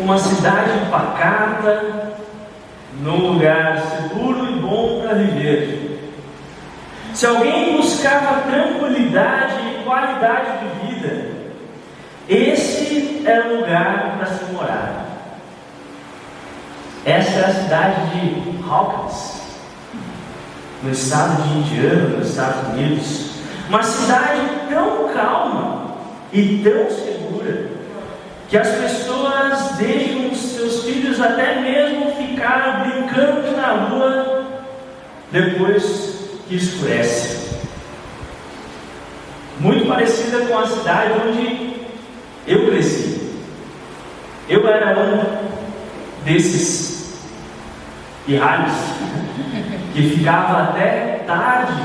uma cidade pacata, num lugar seguro e bom para viver. Se alguém buscava tranquilidade e qualidade de vida, esse era o lugar para se morar. Essa é a cidade de Hawkins, no estado de Indiana, nos Estados Unidos. Uma cidade tão calma e tão segura que as pessoas deixam os seus filhos até mesmo ficar brincando na rua depois que escurece. Muito parecida com a cidade onde eu cresci. Eu era um desses pirralhos que ficava até tarde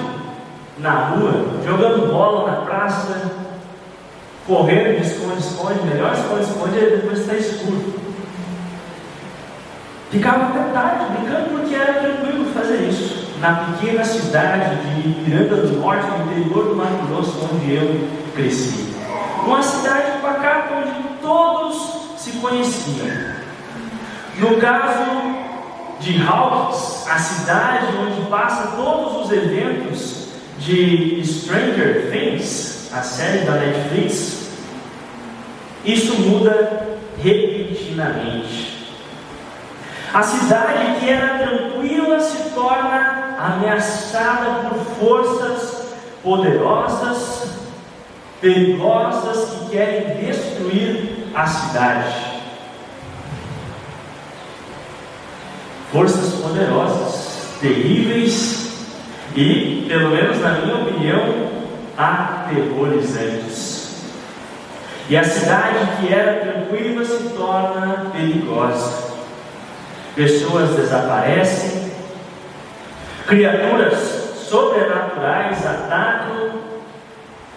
na rua, jogando bola na praça, correndo de esconde-esconde, melhor esconde-esconde é depois está escuro. Ficava até tarde brincando porque era tranquilo fazer isso. Na pequena cidade de Miranda do Norte, no interior do Mato Grosso, onde eu cresci. Uma cidade pacata onde todos se conheciam. No caso de Hawkins, a cidade onde passa todos os eventos de Stranger Things, a série da Netflix, isso muda repentinamente. A cidade que era tranquila se torna ameaçada por forças poderosas, perigosas que querem destruir a cidade. Forças poderosas, terríveis e, pelo menos na minha opinião, aterrorizantes. E a cidade que era tranquila se torna perigosa. Pessoas desaparecem, criaturas sobrenaturais atacam.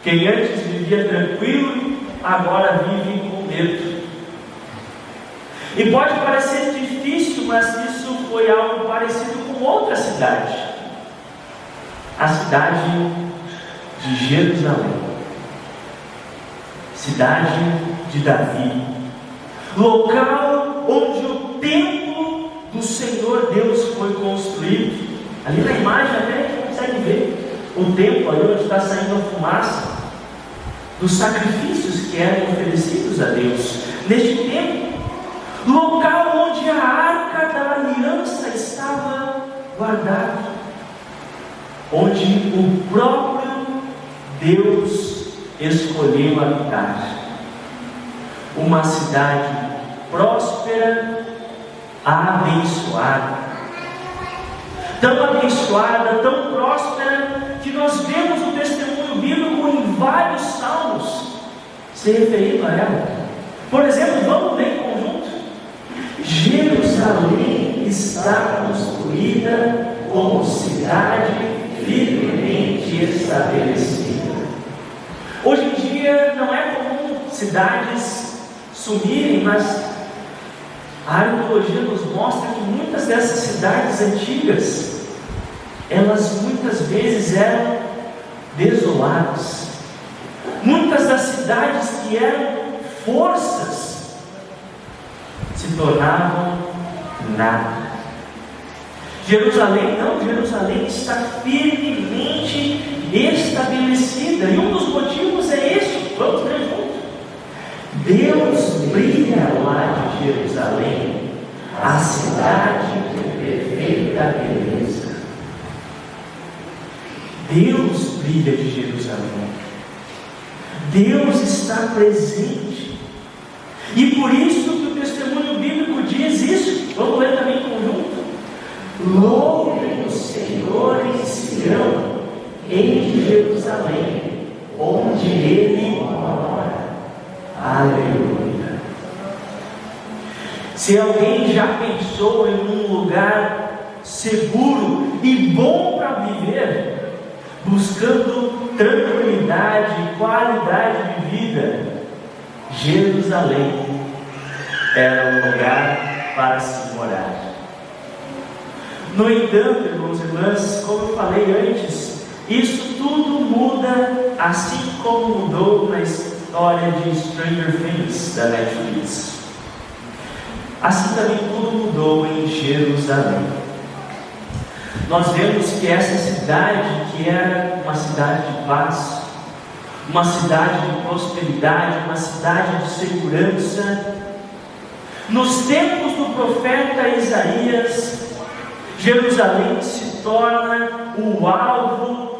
Quem antes vivia tranquilo, agora vive com medo. E pode parecer difícil, mas isso foi algo parecido com outra cidade. A cidade de Jerusalém. Cidade de Davi. Local onde o templo do Senhor Deus foi construído. Ali na imagem até a gente consegue ver o templo ali onde está saindo a fumaça dos sacrifícios que eram oferecidos a Deus. Neste templo, local onde a arca da aliança estava guardada, onde o próprio Deus escolheu habitar. Uma cidade próspera, abençoada. Tão abençoada, tão próspera, que nós vemos o testemunho bíblico em vários salmos se referindo a ela. Por exemplo, vamos ler em conjunto. Jerusalém está construída como cidade firmemente estabelecida. Hoje em dia não é comum cidades sumirem, mas a arqueologia nos mostra que muitas dessas cidades antigas, elas muitas vezes eram desoladas. Muitas das cidades que eram forças se tornavam nada. Jerusalém não, Jerusalém está firmemente estabelecida, e um dos motivos é este, vamos ver juntos. Deus brilha lá de Jerusalém, a cidade de perfeita beleza. Deus brilha de Jerusalém. Deus está presente. E por isso que o testemunho bíblico diz isso. Vamos ler também em conjunto. Louvem o Senhor em Sião, em Jerusalém, onde Ele mora. Aleluia. Se alguém já pensou em um lugar seguro e bom para viver, buscando tranquilidade e qualidade de vida, Jerusalém era um lugar para se morar. No entanto, irmãos e irmãs, como eu falei antes, isso tudo muda, assim como mudou na história de Stranger Things da Netflix. assim também tudo mudou em Jerusalém. Nós vemos que essa cidade, que era uma cidade de paz, uma cidade de prosperidade, uma cidade de segurança, nos tempos do profeta Isaías, Jerusalém se torna o alvo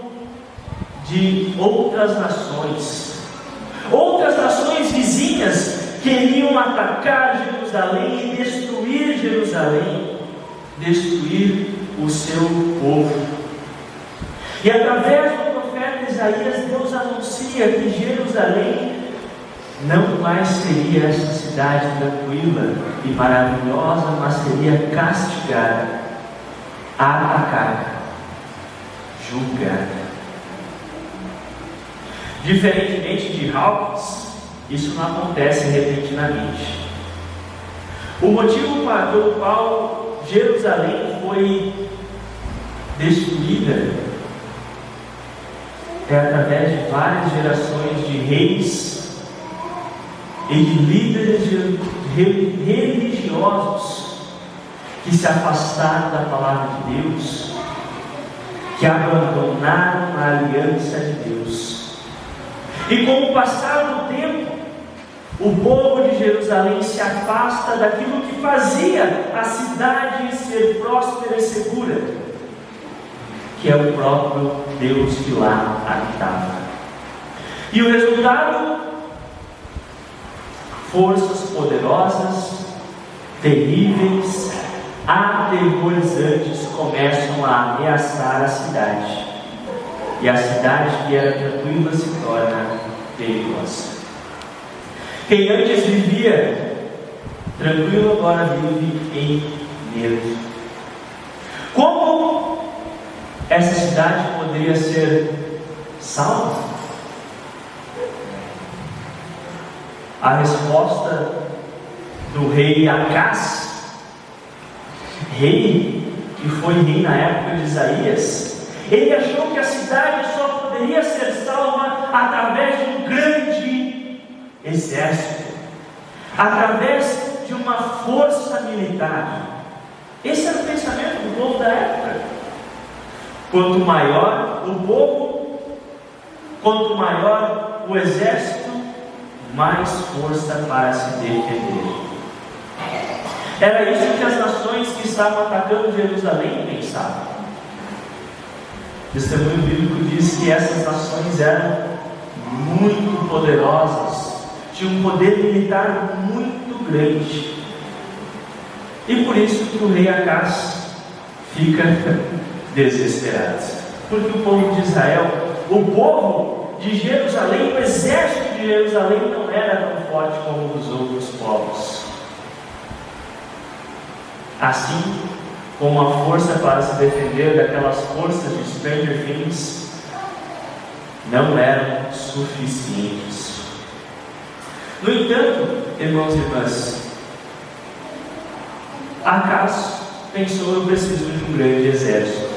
de outras nações. Outras nações vizinhas queriam atacar Jerusalém e destruir Jerusalém, destruir o seu povo. E através do profeta Isaías, Deus anuncia que Jerusalém não mais seria essa cidade tranquila e maravilhosa, mas seria castigada, atacada, julgada. Diferentemente de Hawkins, isso não acontece repentinamente. O motivo pelo qual Jerusalém foi destruída é através de várias gerações de reis e de líderes religiosos que se afastaram da palavra de Deus, que abandonaram a aliança de Deus. E com o passar do tempo, o povo de Jerusalém se afasta daquilo que fazia a cidade ser próspera e segura, que é o próprio Deus que lá habitava. E o resultado? Forças poderosas, terríveis, aterrorizantes começam a ameaçar a cidade. E a cidade que era tranquila se torna perigosa. Quem antes vivia tranquilo agora vive em medo. Como essa cidade poderia ser salva? A resposta do rei Acaz, rei que foi rei na época de Isaías, ele achou que a cidade só poderia ser salva através de um grande exército, através de uma força militar. Esse era o pensamento do povo da época. Quanto maior o povo, quanto maior o exército, mais força para se defender. Era isso que as nações que estavam atacando Jerusalém pensavam. O testemunho bíblico diz que essas nações eram muito poderosas, tinham um poder militar muito grande. E por isso que o rei Acaz fica desesperado. Porque o povo de Israel, o povo de Jerusalém, o exército de Jerusalém não era tão forte como o dos outros povos. Assim como a força para se defender daquelas forças de Stranger Things não eram suficientes. No entanto, irmãos e irmãs, Acaz pensou: eu preciso de um grande exército.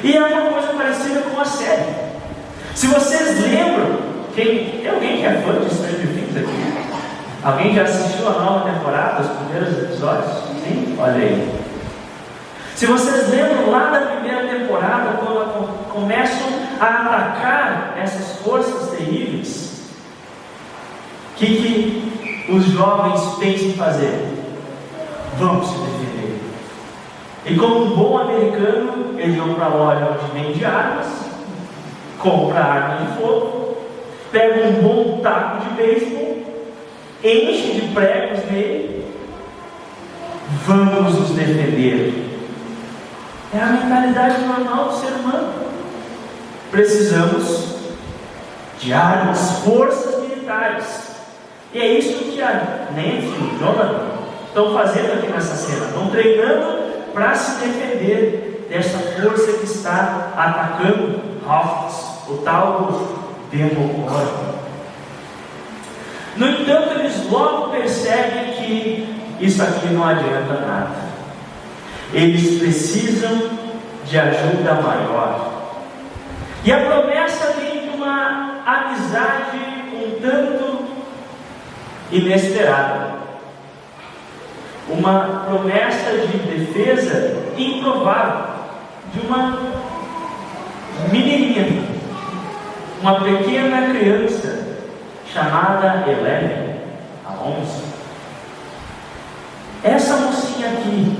E é uma coisa parecida com a série. Se vocês lembram, tem alguém que é fã de Stranger Things aqui? Alguém já assistiu a nova temporada, os primeiros episódios? Sim? Olha aí. Se vocês lembram lá da primeira temporada, quando começam a atacar essas forças terríveis, o que os jovens pensam em fazer? Vamos se defender. E como um bom americano, eles vão para a loja onde vende armas, compra arma de fogo, pega um bom taco de beisebol, enche de pregos nele, vamos nos defender. É a mentalidade normal do ser humano. Precisamos de armas, forças militares. E é isso que a Nancy e o Jonathan estão fazendo aqui nessa cena. Estão treinando para se defender dessa força que está atacando Hawkins, o tal do Demogorgon. No entanto, eles logo percebem que isso aqui não adianta nada. Eles precisam de ajuda maior. E a promessa vem de uma amizade um tanto inesperada. uma promessa de defesa improvável de uma menininha, uma pequena criança chamada Eleven, a 11. Essa mocinha aqui,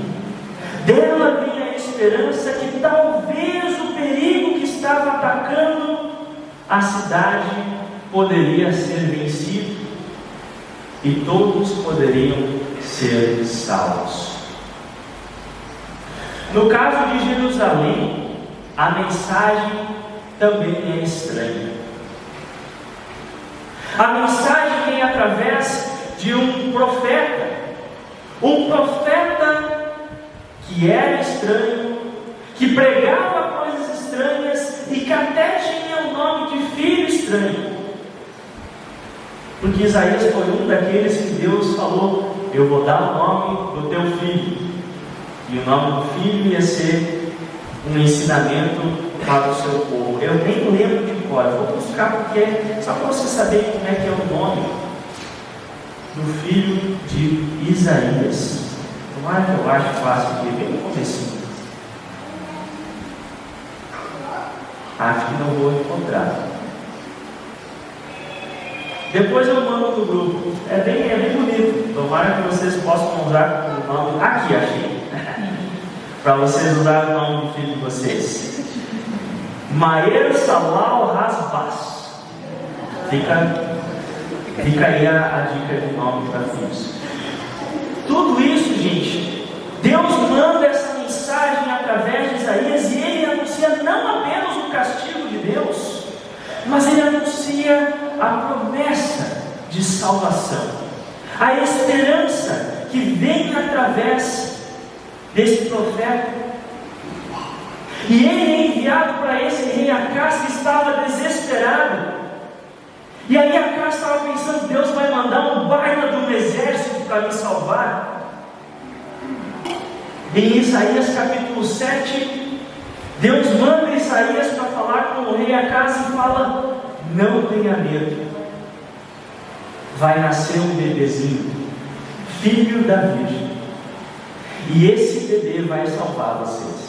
dela vinha a esperança que talvez o perigo que estava atacando a cidade poderia ser vencido e todos poderiam ser salvos. No caso de Jerusalém, a mensagem também é estranha. A mensagem vem através de um profeta que era estranho, que pregava coisas estranhas e que até tinha o nome de filho estranho. Porque Isaías foi um daqueles que Deus falou: eu vou dar o nome do teu filho. E o nome do filho ia ser um ensinamento para o seu povo. Eu nem lembro de cor, vou buscar porque só para você saber como é que é o nome do filho de Isaías. Tomara que eu acho fácil aqui, bem no comecinho. Acho que não vou encontrar. Depois eu mando no grupo. É bem bonito. Tomara que vocês possam usar o nome. Aqui, achei. Para vocês usarem o nome do filho de vocês. Maer Salal Rasbas. Fica aí a dica de nome para filhos. Tudo isso, gente, Deus manda essa mensagem através de Isaías e ele anuncia não apenas o castigo de Deus, mas ele anuncia a promessa de salvação, a esperança que vem através desse profeta. E ele é enviado para esse rei Acás que estava desesperado. E aí Acás estava pensando: Deus vai mandar um baita de um exército para me salvar. Em Isaías capítulo 7, Deus manda Isaías para falar com o rei Acás e fala: não tenha medo, vai nascer um bebezinho, filho da Virgem, e esse bebê vai salvar vocês.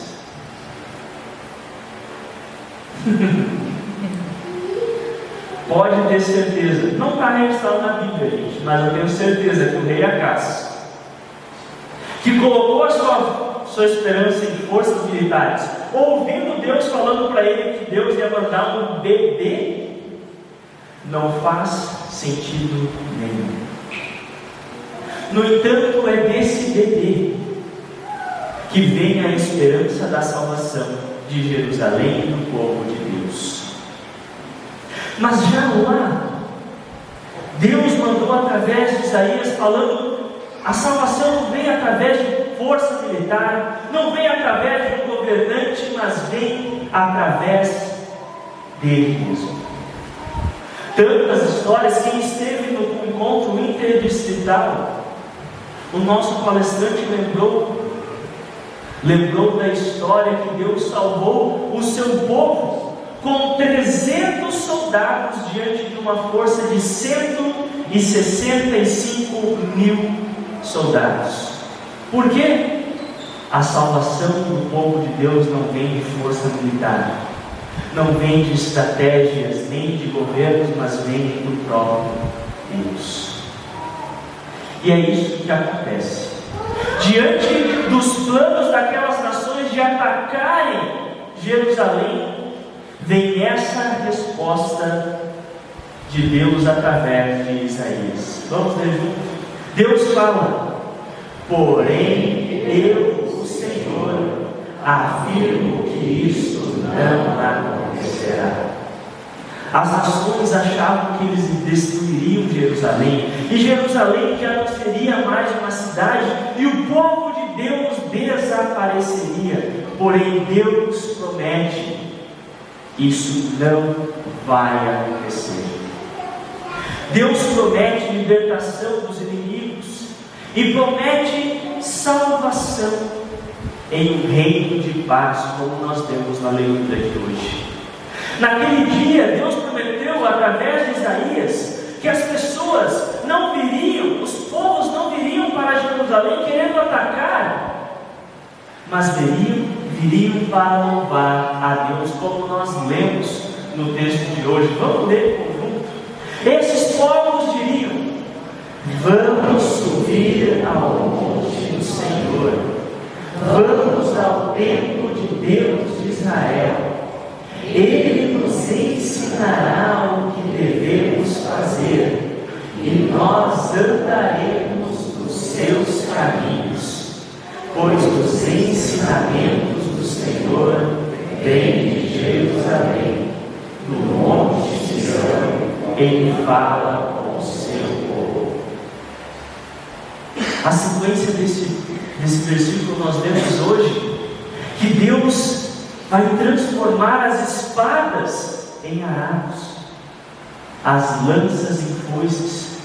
Pode ter certeza, não está registrado na Bíblia, gente, mas eu tenho certeza que o rei Acás, que colocou a sua esperança em forças militares, ouvindo Deus falando para ele que Deus ia mandar um bebê, não faz sentido nenhum. No entanto, é desse bebê que vem a esperança da salvação de Jerusalém e do povo de Deus. Mas já lá, Deus mandou através de Isaías falando: a salvação não vem através de força militar, não vem através de um governante, mas vem através dele mesmo. Tantas histórias. Quem esteve no encontro interdistrital, o nosso palestrante lembrou da história que Deus salvou o seu povo com 300 soldados diante de uma força de 165 mil soldados. Por quê? A salvação do povo de Deus não vem de força militar, não vem de estratégias, nem de governos, mas vem do próprio Deus. E é isso que acontece. Diante dos planos daquelas nações de atacarem Jerusalém, vem essa resposta de Deus através de Isaías. Vamos ler juntos? Deus fala: porém eu, o Senhor, afirmo que isto não acontecerá. As nações achavam que eles destruiriam Jerusalém, e Jerusalém já não seria mais uma cidade, e o povo de Deus desapareceria. Porém Deus promete: isso não vai acontecer. Deus promete libertação dos inimigos e promete salvação em um reino de paz, como nós temos na leitura de hoje. Naquele dia, Deus prometeu através de Isaías que as pessoas não viriam, os povos não viriam para Jerusalém querendo atacar, mas viriam para louvar a Deus, como nós lemos no texto de hoje. Vamos ler em conjunto. Esses povos diriam: vamos subir ao monte do Senhor, vamos ao templo de Deus de Israel. Ele nos ensinará o que devemos fazer, e nós andaremos nos seus caminhos, pois os ensinamentos do Senhor vêm de Jerusalém, do monte de Sião. Ele fala com o seu povo. A sequência desse versículo nós lemos hoje, que Deus vai transformar as espadas em arados, as lanças em foices,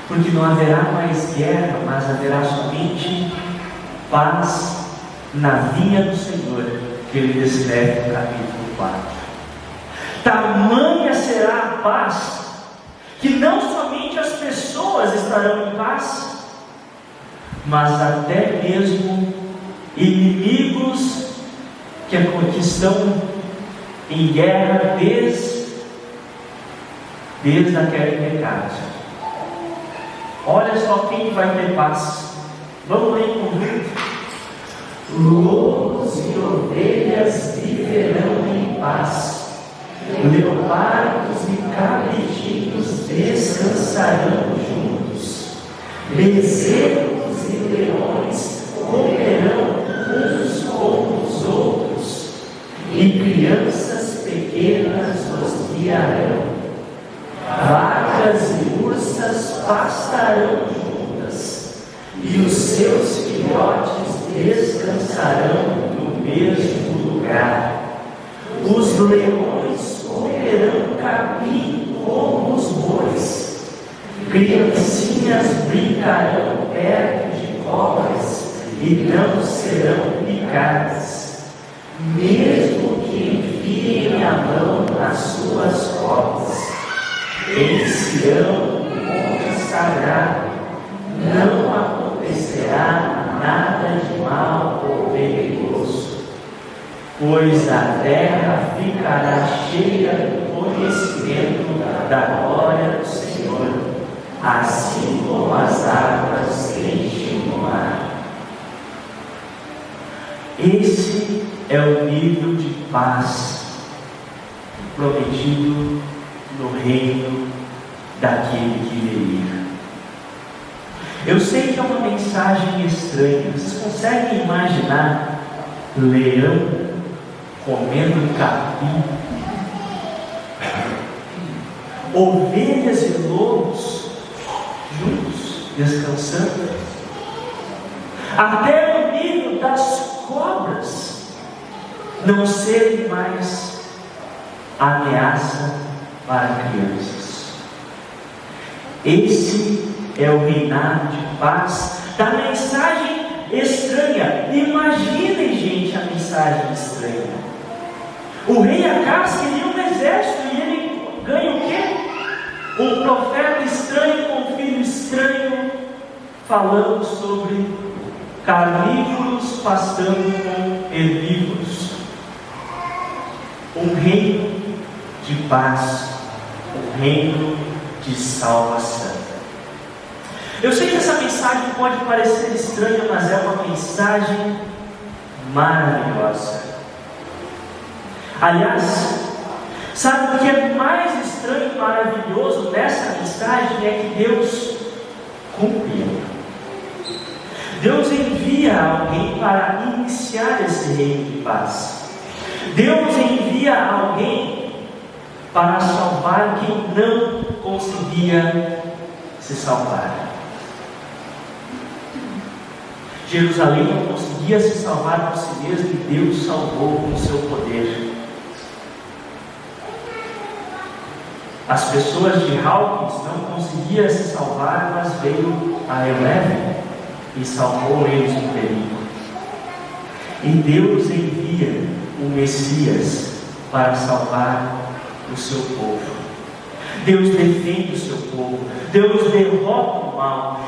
porque não haverá mais guerra, mas haverá somente paz na vinha do Senhor, que ele descreve no capítulo 4. Tamanha será a paz, que não somente as pessoas estarão em paz, mas até mesmo inimigos que estão em guerra desde aquele pecado. Olha só quem vai ter paz. Vamos ler em conjunto. Lobos e ovelhas viverão em paz, leopardos e cabritinhos descansarão juntos, bezerros e leões comerão uns com os outros, e crianças pequenas os guiarão. Vacas e ursas pastarão juntas, e os seus filhotes descansarão no mesmo lugar. Os leões comerão capim como os bois, criancinhas brincarão perto de cobras e não serão picadas, mesmo que enfiem a mão nas suas cobras. Em Sião, o monte sagrado, não acontecerá nada de mal ou perigoso, pois a terra ficará cheia do conhecimento da glória do Senhor, assim como as águas enchem o mar. Esse é o nível de paz prometido no reino daquele que viria. Eu sei que é uma mensagem estranha. Vocês conseguem imaginar leão comendo capim? Ovelhas e lobos juntos, descansando? Até o nível das cobras não serem mais ameaça para crianças. Esse é o reinado de paz da mensagem estranha. Imaginem, gente, a mensagem estranha. O rei Acaz queria um exército e ele ganha o quê? Um profeta estranho com um filho estranho, falando sobre carnívoros pastando com herbívoros. Um reino de paz, um reino de salvação. Eu sei que essa mensagem pode parecer estranha, mas é uma mensagem maravilhosa. Aliás, sabe o que é mais estranho e maravilhoso nessa mensagem? É que Deus cumpre. Deus envia alguém para iniciar esse reino de paz. Deus envia alguém para salvar quem não conseguia se salvar. Jerusalém não conseguia se salvar por si mesmo e Deus salvou com o seu poder. As pessoas de Hawkins não conseguiam se salvar, mas veio a Eleven e salvou eles do perigo. E Deus envia o Messias para salvar o seu povo. Deus defende o seu povo. Deus derrota o mal.